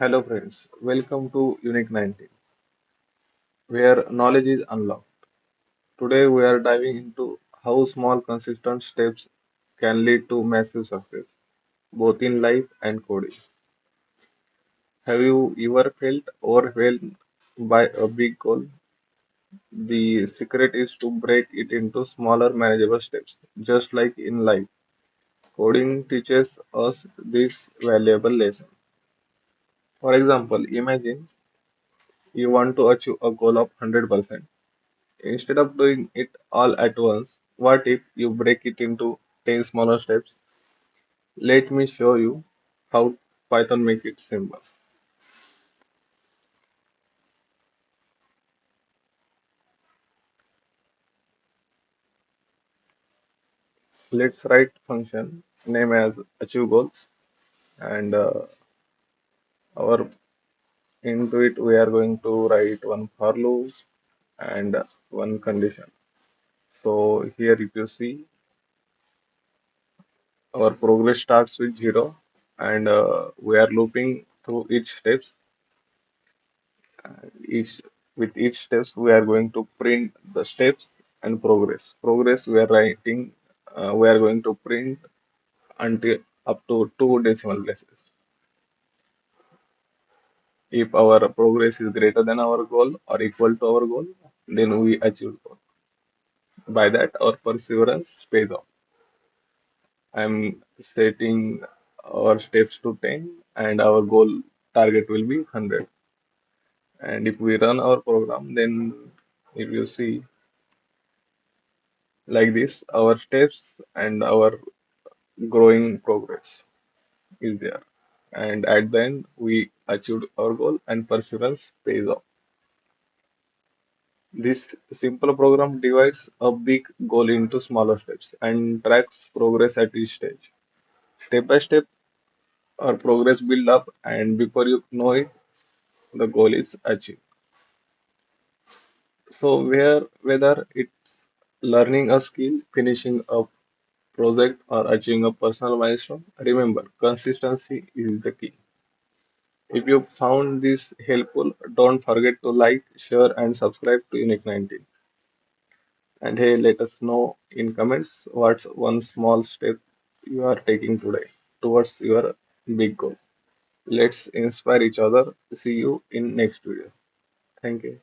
Hello friends, welcome to Unique19, where knowledge is unlocked. Today we are diving into how small consistent steps can lead to massive success, both in life and coding. Have you ever felt overwhelmed by a big goal? The secret is to break it into smaller manageable steps, just like in life. Coding teaches us this valuable lesson. For example, imagine you want to achieve a goal of 100%. Instead of doing it all at once, what if you break it into 10 smaller steps? Let me show you how Python make it simple. Let's write function name as achieve goals and our into it we are going to write one for loop and one condition. So here if you see our progress starts with 0 and we are looping through each steps. Each with each steps we are going to print the steps and progress we are writing we are going to print until up to two decimal places. If our progress is greater than our goal or equal to our goal, then we achieve goal. By that our perseverance pays off. I'm setting our steps to 10 and our goal target will be 100. And if we run our program, then if you see like this, our steps and our growing progress is there. And at the end, we achieved our goal and perseverance pays off. This simple program divides a big goal into smaller steps and tracks progress at each stage. Step by step, our progress build up, and before you know it, the goal is achieved. So, whether it's learning a skill, finishing a project, or achieving a personal milestone, remember consistency is the key. If you found this helpful, don't forget to like, share, and subscribe to Unique19. And hey, let us know in comments what's one small step you are taking today towards your big goal. Let's inspire each other. See you in next video. Thank you.